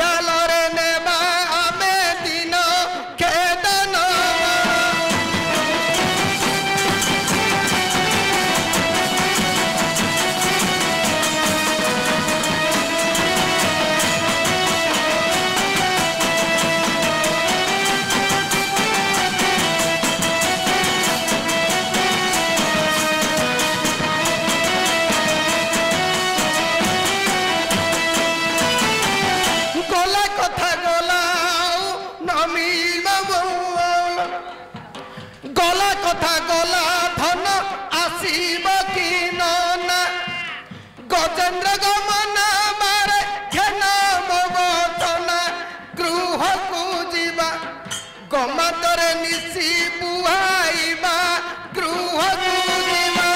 खियालरे नेबा आमे दिन खेदन गला कथा गला धन आसीब कि ना गजेन्द्र गमना मारे घेना मवचना गृह को जीवा गमातरे निशी बुहाइबा गृह को जीवा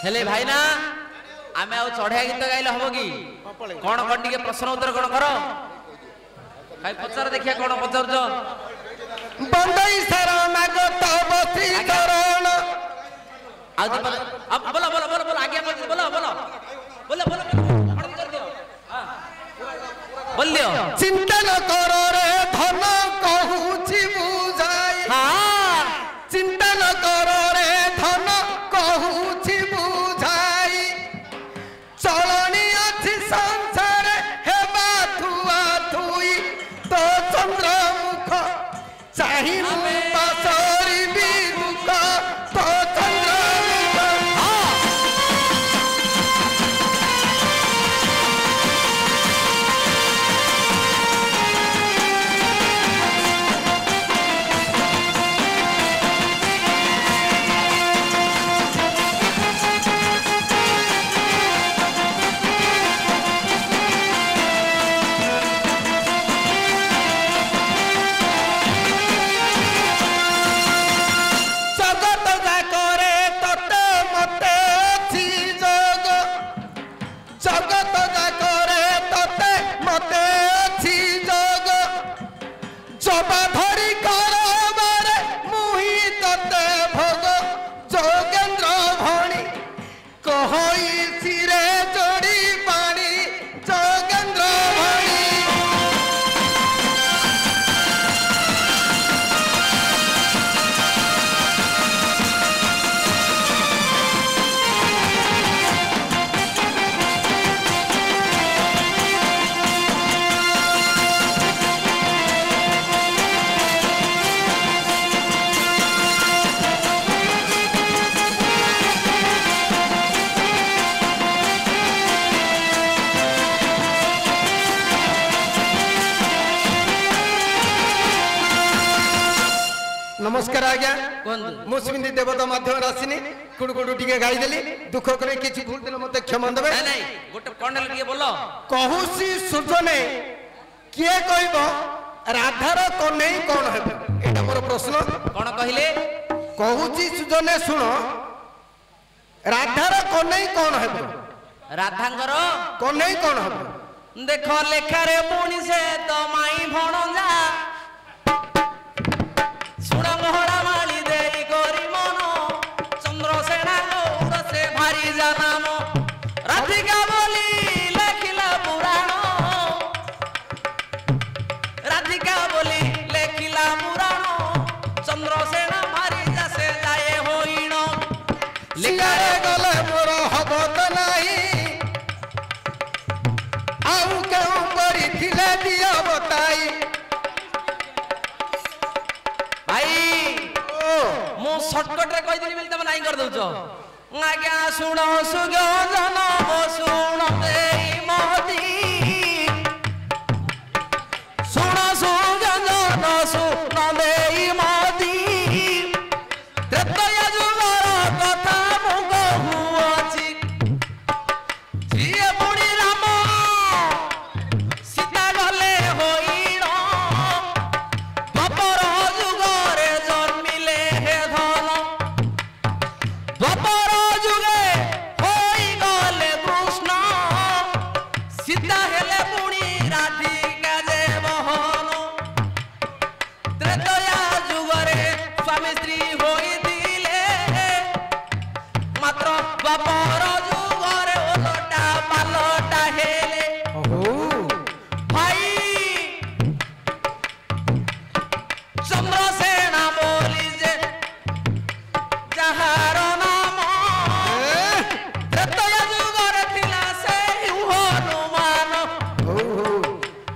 हेले भाई ना आमे आउ चढ़िया गीत गाइले हबो की कोन कोन टिके प्रश्न उत्तर कोन करो भाई पचार देखिया कोन पचार जो बंदई शरण आगत बसी चरण आज अब बोलो बोलो बोलो बोलो आगे मत बोलो बोलो बोलो बोलो कर दियो हां बोल लियो चिंता न करो रे धन कहूची बुझाई हां चिंता न करो रे धन कहूची बुझाई चलनी अछि संसार हेबा थुआ थुई तो चंद्र मुख चाहि पासरी भी मुख तो चंद्र मुख धरी नमस्कार आज्ञा कुहନ୍ତୁ मु सिमिंदी देवता माध्यम आसिनी कुडु कुडु टिके गाई देली दुख करे किछि भूल दिले मते क्षमा देबे नहीं नहीं गोटे पंडल किए बोलो कहूसी सुजने किए कहबो राधार कन्हई कोन हेबे एटा मोर प्रश्न कौन कहले कहूची सुजने सुन राधार कन्हई कोन हेबे राधांकर कन्हई कोन हेबे देख लेखारे पुणी से तो माई भणजा सुण मोहरा माली देई करी मन चंद्रसेना गौड़ से भारी जानाम राधिका बोली लेखिला पुराण राधिका बोली लेखिला पुराण चंद्रसेना भारी जासे जाए होइण लिखारे गले मोर हबो त नाही आउ केउ करी थिले दिया बताई भाई ओ मु शॉर्टकट रे कहि दिली तब नाही कर दउछो आज्ञा सुण सुगो जन सुण देई मोदी सुण सुगो जन सुण देई मोदी त्रेतया जुगर कथा मु कहुअछि जिए बुढ़ी राम सीता गले होइण द्वापर जुगरे जन्मिले हे धन द्वापर जुगे होई गले कृष्ण सीता हेले पुणी राधिका जे बहन त्रेतया जुगरे स्वामी स्त्री होइथिले मात्र द्वापर जुगरे ओलटा पालटा हेले ओहो भाई चंद्रसेना बोली जे जहार नाम त्रेतया जुगर थिला से हनुमान ओहो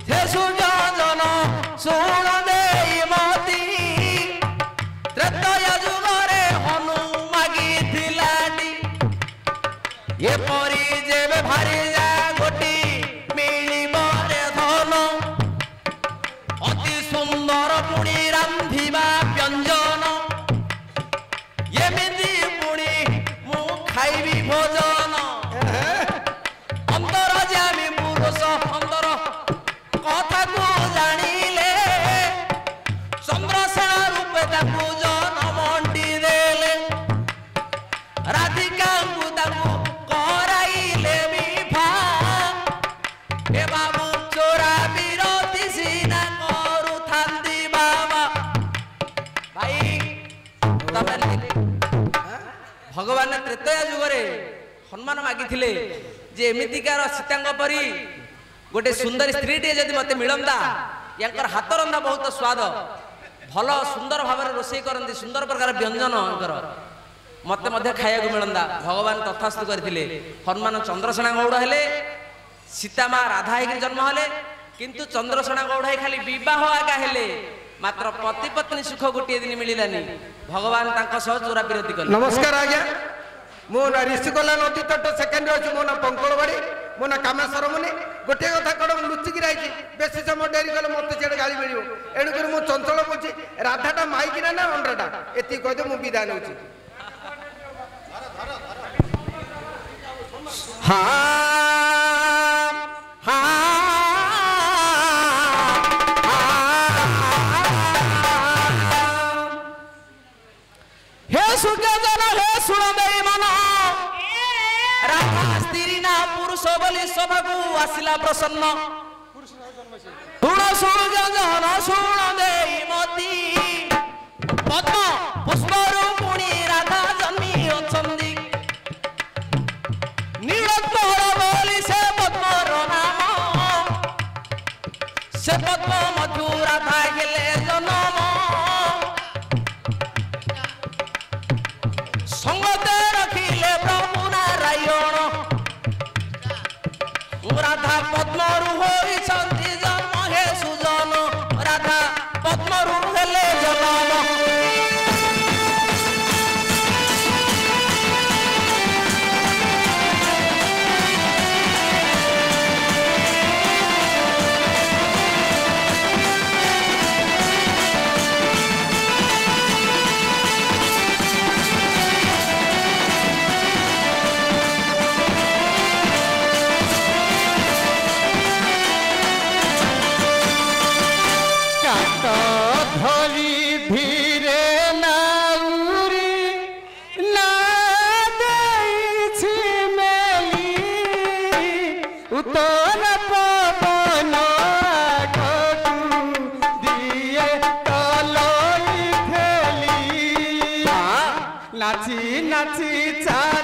हे सुजन सुण देई मती त्रेतया जुगरे हनु मागी थिलाटी ये परी जेबे भारी जा गोटी मिलिब रे धन अति सुंदर पुणी रांधिबा व्यंजन एमिति पुणी मु खाइबी भोजन अंतर जामी पुरुष अंतर कथा को जानिले चंद्रसेना रूपे ताकू जन मंडी देले राधिका को ताकू कराइले विभा ए बाबू चोरा विरोधी सीना करू थांदी बाबा भाई तबे भगवान त्रेतया जुगरे हनुमान मागिथिले जे एमितिकार सीतांग परी गोटे सुंदर स्त्री टे जदि मते मिलंदा यांकर हाथ रंधा बहुत स्वाद भल सुंदर भाव रोषे करती सुंदर प्रकार व्यंजन यांकर मते मध्य खाया मिलंदा भगवान तथास्तु करथिले हनुमान चंद्रसेना गौड़ हेले सीता माँ राधा हेकि जन्म हेले किंतु चंद्रसेना गौड़ खाली विवाह आगा हेले मात्र पति पत्नी सुख गोटे दिन मिलानी भगवान तांको सह चोरा विरोधी कले नमस्कार आज्ञा मो ना ऋषिकला नदी तट सेकेंड अछि मो ना पंकलबाड़ी मो ना कामेश्वर मुनि गोटे कथा कड लुचि कि राइछि बेसी समय डेरी गले मते जेड गाली मिलियो एणु कर मो चंचल बोछि राधाटा माइकिना ना अंडरटा एति कह दे मो विदा नउछि हे सुजन हे सुण देई मन राधा स्त्री ना पुरुष बोली सभाକୁ ଆସିଲା ପ୍ରସନ୍ନ सुण सुजन सुण देई मती पद्म पुष्पରୁ ପୁଣି ରାଧା ଜନ୍ମି ଅଛନ୍ତି ନୀଳକର ବୋଲି ସେ ପଦ୍ମର ନାମ ସେ ପଦ୍ମ ମଧୁ ରାଧା ହେଲେ ଜନମ संगते रखिले प्रभु नारायण राधा पद्मरु होई छंती जन्म हे सुजन राधा पद्मरु हेले जन्म ନାଚି ନାଚି ଚାଲ